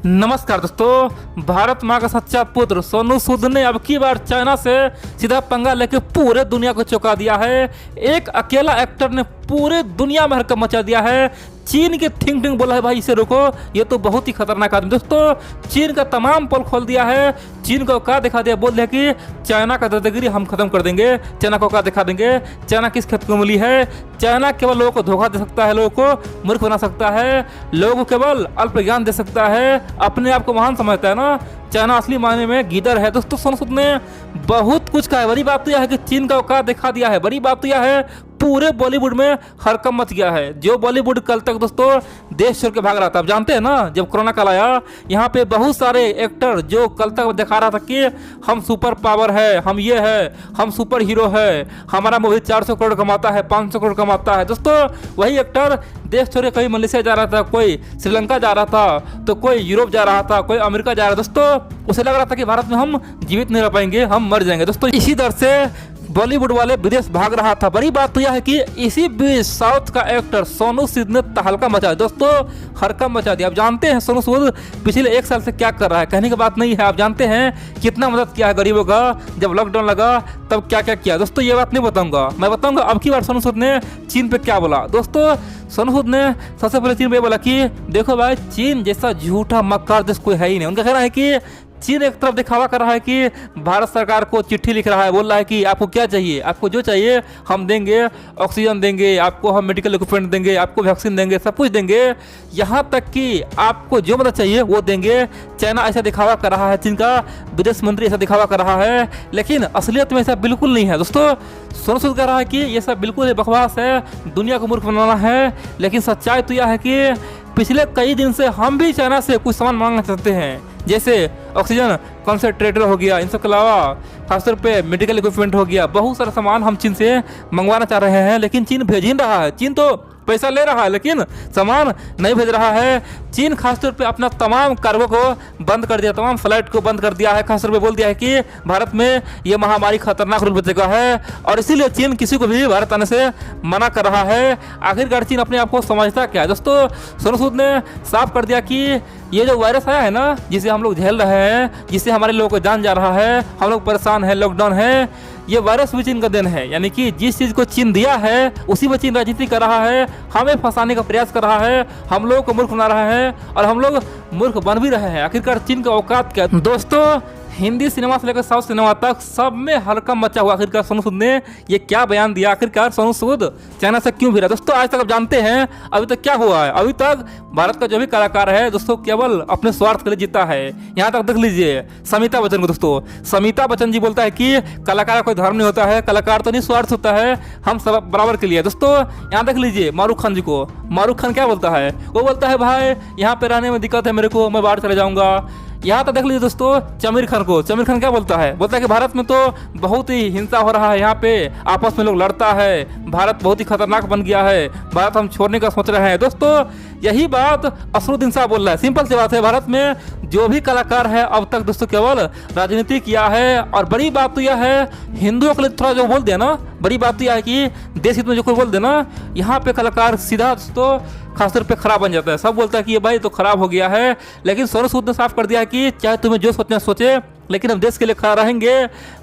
नमस्कार दोस्तों, भारत माँ का सच्चा पुत्र सोनू सूद ने अब की बार चाइना से सीधा पंगा लेके पूरे दुनिया को चौंका दिया है। एक अकेला एक्टर ने पूरे दुनिया में हड़कंप मचा दिया है। चीन के थिंक बोला है भाई इसे रोको, ये तो बहुत ही खतरनाक आदमी। दोस्तों, चीन का तमाम पोल खोल दिया है। चीन को औकात दिखा दिया, बोल दिया कि चाइना का दादागिरी हम खत्म कर देंगे, चाइना को औकात दिखा देंगे। चाइना किस खेत को मिली है? चाइना केवल लोगों को धोखा दे सकता है, लोगों को मूर्ख बना सकता है, लोगों को केवल अल्प ज्ञान दे सकता है, अपने आप को महान समझता है ना। चाइना असली मायने में गीदड़ है। दोस्तों, सोनू सूद ने बहुत कुछ कहा है। बड़ी बात तो यह है कि चीन का औकात दिखा दिया है। बड़ी बात तो यह है पूरे बॉलीवुड में हड़कंप मच गया है। जो बॉलीवुड कल तक दोस्तों देश छोड़ के भाग रहा था, आप जानते हैं ना, जब कोरोना काल आया, यहाँ पे बहुत सारे एक्टर जो कल तक दिखा रहा था कि हम सुपर पावर है, हम ये है, हम सुपर हीरो है, हमारा मूवी 400 करोड़ कमाता है, 500 करोड़ कमाता है। दोस्तों, वही एक्टर देश छोड़ के कहीं मलेशिया जा रहा था, कोई श्रीलंका जा रहा था, तो कोई यूरोप जा रहा था, कोई अमेरिका जा रहा था। दोस्तों, उसे लग रहा था कि भारत में हम जीवित नहीं रह पाएंगे, हम मर जाएंगे। दोस्तों, इसी दर से बॉलीवुड वाले विदेश भाग रहा था। बड़ी बात तो यह है कि इसी बीच साउथ का एक्टर सोनू सूद ने तहलका मचा दिया। दोस्तों, हड़कंप मचा दिया। आप जानते हैं सोनू सूद पिछले 1 साल से क्या कर रहा है, कहने की बात नहीं है। आप जानते हैं कितना मदद किया है गरीबों का, जब लॉकडाउन लगा तब क्या क्या किया। दोस्तों, ये बात नहीं बताऊंगा, मैं बताऊंगा अब की बार सोनू सूद ने चीन पे क्या बोला। दोस्तों, सोनू सूद ने सबसे पहले चीन पे बोला कि देखो भाई, चीन जैसा झूठा मक्कार देश कोई है ही नहीं। उनका कहना है कि चीन एक तरफ दिखावा कर रहा है कि भारत सरकार को चिट्ठी लिख रहा है, बोल रहा है कि आपको क्या चाहिए, आपको जो चाहिए हम देंगे, ऑक्सीजन देंगे, आपको हम मेडिकल इक्विपमेंट देंगे, आपको वैक्सीन देंगे, सब कुछ देंगे, यहाँ तक कि आपको जो मदद चाहिए वो देंगे। चाइना ऐसा दिखावा कर रहा है, चीन का विदेश मंत्री ऐसा दिखावा कर रहा है, लेकिन असलियत में ऐसा बिल्कुल नहीं है। दोस्तों, सोनू सूद कह रहा है कि ये सब बिल्कुल ही बकवास है, दुनिया को मूर्ख बनाना है। लेकिन सच्चाई तो यह है कि पिछले कई दिन से हम भी चाइना से कुछ सामान मांगना चाहते हैं, जैसे ऑक्सीजन कंसंट्रेटर हो गया, इन सब के अलावा खासतौर पे मेडिकल इक्विपमेंट हो गया। बहुत सारा सामान हम चीन से मंगवाना चाह रहे हैं, लेकिन चीन भेज ही नहीं रहा है। चीन तो पैसा ले रहा है लेकिन सामान नहीं भेज रहा है। चीन खासतौर पे अपना तमाम कार्गो को बंद कर दिया, तमाम फ्लाइट को बंद कर दिया है। खासतौर पे बोल दिया है कि भारत में ये महामारी खतरनाक रूप ले चुका है और इसीलिए चीन किसी को भी भारत आने से मना कर रहा है। आखिरकार चीन अपने आप को समझता क्या है? दोस्तों, सोनू सूद ने साफ कर दिया कि ये जो वायरस आया है ना, जिसे हम लोग झेल रहे हैं, जिससे हमारे लोगों को जान जा रहा है, हम लोग परेशान हैं, लॉकडाउन है, ये वायरस भी चीन का देन है। यानी कि जिस चीज़ को चीन दिया है उसी में चीन राजनीति कर रहा है, हमें फंसाने का प्रयास कर रहा है, हम लोगों को मूर्ख बना रहा है और हम लोग मूर्ख बन भी रहे हैं। आखिरकार चीन का औकात क्या? दोस्तों, हिंदी सिनेमा से लेकर साउथ सिनेमा तक सब में हड़कंप मचा हुआ। आखिरकार सोनू सूद ने ये क्या बयान दिया? आखिरकार सोनू सूद चाइना से क्यों भिड़ा? दोस्तों, आज तक आप जानते हैं अभी तक क्या हुआ है? अभी तक भारत का जो भी कलाकार है दोस्तों, केवल अपने स्वार्थ के लिए जीता है। यहाँ तक देख लीजिए समिता बच्चन को। दोस्तों, समिता बच्चन जी बोलता है कि कलाकार कोई धर्म नहीं होता है, कलाकार तो नहीं स्वार्थ होता है, हम सब बराबर के लिए। दोस्तों, यहाँ देख लीजिए मारूख खान जी को। मारूख खान क्या बोलता है? वो बोलता है भाई यहाँ पे रहने में दिक्कत है मेरे को, मैं बाहर चले जाऊँगा। यहाँ तक देख लीजिए दोस्तों चमीर खान को। चमीर खान क्या बोलता है? बोलता है कि भारत में तो बहुत ही हिंसा हो रहा है, यहाँ पे आपस में लोग लड़ता है, भारत बहुत ही खतरनाक बन गया है, भारत हम छोड़ने का सोच रहे हैं। दोस्तों, यही बात असरुद्दीन शाह बोल रहा है। सिंपल सी बात है, भारत में जो भी कलाकार है अब तक दोस्तों केवल राजनीति किया है। और बड़ी बात तो यह है, हिंदुओं के लिए थोड़ा जो बोल दिया ना, बड़ी बात तो यह है कि देश हित में जो कोई बोल देना, यहाँ पे कलाकार सीधा दोस्तों खासतौर पे खराब बन जाता है। सब बोलता है कि ये भाई तो खराब हो गया है। लेकिन सोनू सूद ने साफ कर दिया है कि चाहे तुम्हें जो सोचना सोचे, लेकिन हम देश के लिए खड़ा रहेंगे,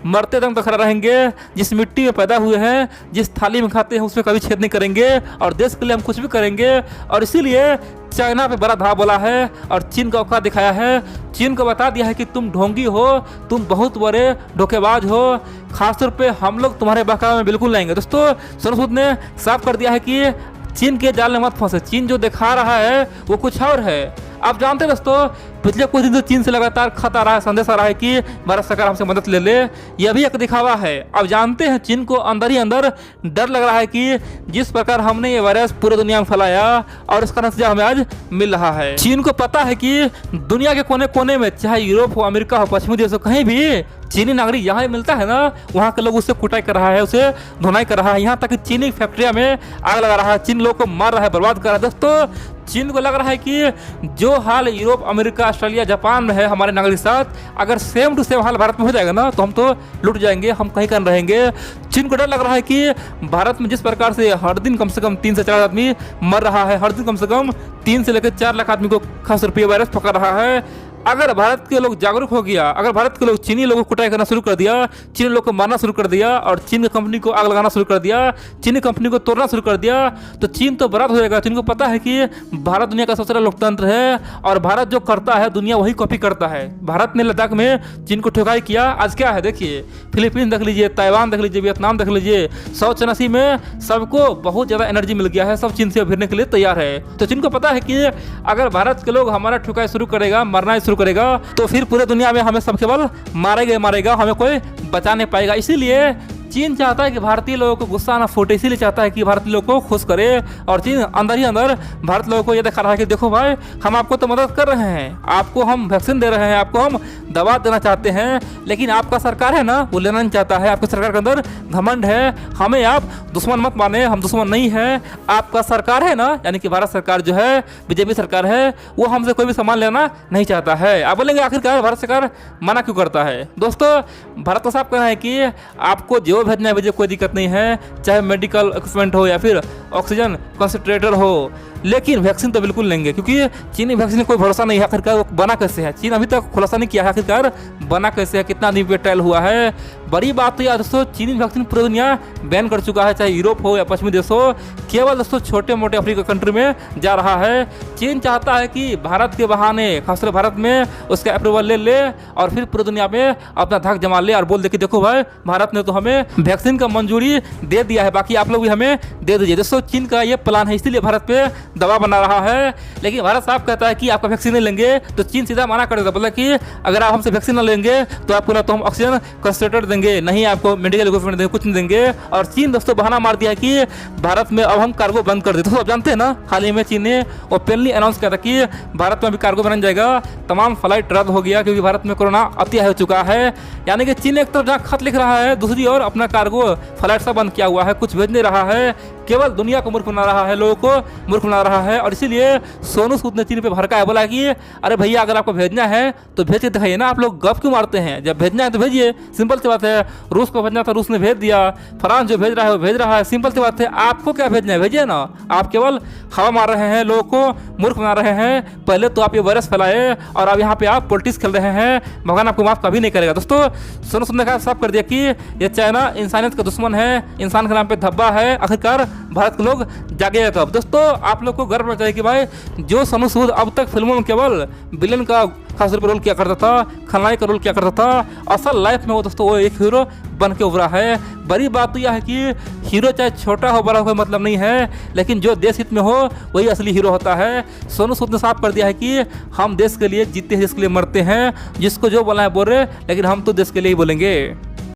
मरते दम तक खड़ा रहेंगे। जिस मिट्टी में पैदा हुए हैं, जिस थाली में खाते हैं, उसमें कभी छेद नहीं करेंगे और देश के लिए हम कुछ भी करेंगे। और इसीलिए चाइना पे बड़ा धावा बोला है और चीन का औकात दिखाया है। चीन को बता दिया है कि तुम ढोंगी हो, तुम बहुत बड़े धोखेबाज हो, खासतौर पे हम लोग तुम्हारे बहकावे में बिल्कुल लाएंगे। दोस्तों, सोनू सूद ने साफ कर दिया है कि चीन के जाल में मत फंसे। चीन जो दिखा रहा है वो कुछ और है। आप जानते हैं दोस्तों, पिछले कुछ दिन से चीन से लगातार खत आ रहा है, संदेश आ रहा है कि भारत सरकार हमसे मदद ले ले। यह भी एक दिखावा है। अब जानते हैं चीन को अंदर ही अंदर डर लग रहा है कि जिस प्रकार हमने ये वायरस पूरे दुनिया में फैलाया और इसका नतीजा हमें आज मिल रहा है। चीन को पता है कि दुनिया के कोने कोने में, चाहे यूरोप हो, अमेरिका हो, पश्चिमी देश हो, कहीं भी चीनी नागरिक यहाँ मिलता है ना, वहाँ के लोग उससे कुटाई कर रहा है, उसे धुनाई कर रहा है। यहाँ तक कि चीनी फैक्ट्रिया में आग लगा रहा है, चीन लोग को मार रहा है, बर्बाद कर रहा है। दोस्तों, चीन को लग रहा है कि जो हाल यूरोप, अमेरिका, ऑस्ट्रेलिया, जापान में है हमारे नागरिक साथ, अगर सेम टू सेम हाल भारत में हो जाएगा ना तो हम तो लुट जाएंगे, हम कहीं कर रहेंगे। चीन को डर लग रहा है कि भारत में जिस प्रकार से हर दिन कम से कम 3 से 4 आदमी मर रहा है, हर दिन कम से कम 3 से लेकर 4 लाख आदमी को खास रुपये वायरस पकड़ रहा है। अगर भारत के लोग जागरूक हो गया, अगर भारत के लोग चीनी लोगों को कुटाई करना शुरू कर दिया, चीनी लोग को मारना शुरू कर दिया और चीन की कंपनी को आग लगाना शुरू कर दिया, चीनी कंपनी को तोड़ना शुरू कर दिया, तो चीन तो बर्बाद हो जाएगा। चीन को पता है कि भारत दुनिया का सबसे बड़ा लोकतंत्र है और भारत जो करता है दुनिया वही कॉपी करता है। भारत ने लद्दाख में चीन को ठुकाई किया, आज क्या है देखिए, फिलीपींस देख लीजिए, ताइवान देख लीजिए, वियतनाम देख लीजिए, साउथ चाइना सी में सबको बहुत ज़्यादा एनर्जी मिल गया है, सब चीन से भिड़ने के लिए तैयार है। तो चीन को पता है कि अगर भारत के लोग हमारा ठुकाई शुरू करेगा, मरना शुरू करेगा, तो फिर पूरे दुनिया में हमें सब केवल मारेगा, हमें कोई बचा नहीं पाएगा। इसीलिए चीन चाहता है कि भारतीय लोगों को गुस्सा ना फूटे, इसीलिए चाहता है कि भारतीय लोगों को खुश करे। और चीन अंदर ही अंदर भारत लोगों को ये दिखा रहा है कि देखो भाई, हम आपको तो मदद कर रहे हैं, आपको हम वैक्सीन दे रहे हैं, आपको हम दवा देना चाहते हैं, लेकिन आपका सरकार है ना वो लेना नहीं चाहता है। आपकी सरकार के अंदर घमंड है, हमें आप दुश्मन मत माने, हम दुश्मन नहीं है। आपका सरकार है ना, यानी कि भारत सरकार जो है, बीजेपी सरकार है, वो हमसे कोई भी सामान लेना नहीं चाहता है। आप बोलेंगे आखिरकार भारत सरकार मना क्यों करता है? दोस्तों, भारत का साफ कहना है कि आपको जो भेजना है भेजिए, कोई दिक्कत नहीं है, चाहे मेडिकल इक्विपमेंट हो या फिर ऑक्सीजन कंसंट्रेटर हो, लेकिन वैक्सीन तो बिल्कुल लेंगे, क्योंकि चीनी वैक्सीन में कोई भरोसा नहीं है आखिरकार वो बना कैसे है। चीन अभी तक खुलासा नहीं किया है आखिरकार बना कैसे है, कितना दिन पे ट्रायल हुआ है। बड़ी बात तो यार दोस्तों, चीनी वैक्सीन पूरी दुनिया बैन कर चुका है, चाहे यूरोप हो या पश्चिमी देश हो, केवल दोस्तों छोटे मोटे अफ्रीका कंट्री में जा रहा है। चीन चाहता है कि भारत के बहाने, खासकर भारत में उसका अप्रूवल ले और फिर पूरी दुनिया में अपना धाक जमा ले और बोल दे कि देखो भाई, भारत ने तो हमें वैक्सीन का मंजूरी दे दिया है, बाकी आप लोग भी हमें दे दीजिए। दोस्तों, चीन का ये प्लान है, इसीलिए भारत पे दवा बना रहा है। लेकिन भारत साफ कहता है कि आपका वैक्सीन नहीं लेंगे, तो चीन सीधा मना कर देता, बोला कि अगर आप हमसे वैक्सीन न लेंगे तो आपको ना तो हम ऑक्सीजन कंसंट्रेटर देंगे, नहीं आपको मेडिकल इक्विपमेंट देंगे, कुछ नहीं देंगे। और चीन दोस्तों बहाना मार दिया है कि भारत में अब हम कार्गो बंद कर देते। तो आप जानते हैं ना, हाल ही में चीन ने ओपनली अनाउंस किया था कि भारत में अभी कार्गो बन जाएगा, तमाम फ्लाइट रद्द हो गया क्योंकि भारत में कोरोना अति हो चुका है। यानी कि चीन एक तरफ जहाँ खत लिख रहा है, दूसरी ओर अपना कार्गो फ्लाइट सब बंद किया हुआ है, कुछ भेज नहीं रहा है, केवल दुनिया को मूर्ख बना रहा है, लोगों को मूर्ख बना रहा है। और इसीलिए सोनू सूद ने चीन पे भड़का है, बोला कि अरे भैया, अगर आपको भेजना है तो भेज के दिखाइए ना, आप लोग गप क्यों मारते हैं? जब भेजना है तो भेजिए, सिंपल सी बात है। रूस को भेजना था, रूस ने भेज दिया, फ्रांस जो भेज रहा है वो भेज रहा है, सिंपल सी बात है। आपको क्या भेजना है, भेजिए ना। आप केवल हवा मार रहे हैं, लोगों को मूर्ख बना रहे हैं। पहले तो आप ये वायरस फैलाए और अब यहाँ पे आप पॉलिटिक्स खेल रहे हैं, भगवान आपको माफ कभी नहीं करेगा। दोस्तों, सोनू सूद ने कहा, साफ कर दिया कि ये चाइना इंसानियत का दुश्मन है, इंसान के नाम पे धब्बा है। आखिरकार भारत के लोग जागे कब? दोस्तों, आप लोग को गर्व होना चाहिए कि भाई, जो सोनू सूद अब तक फिल्मों में केवल विलेन का खास रोल किया करता था, खलनायक का रोल किया करता था, असल लाइफ में वो दोस्तों वो एक हीरो बन के उभरा है। बड़ी बात तो यह है कि हीरो चाहे छोटा हो बड़ा हो कोई मतलब नहीं है, लेकिन जो देश हित में हो वही असली हीरो होता है। सोनू सूद ने साफ कर दिया है कि हम देश के लिए जीते हैं, देश के लिए मरते हैं, जिसको जो बोला है बोल रहे, लेकिन हम तो देश के लिए ही बोलेंगे।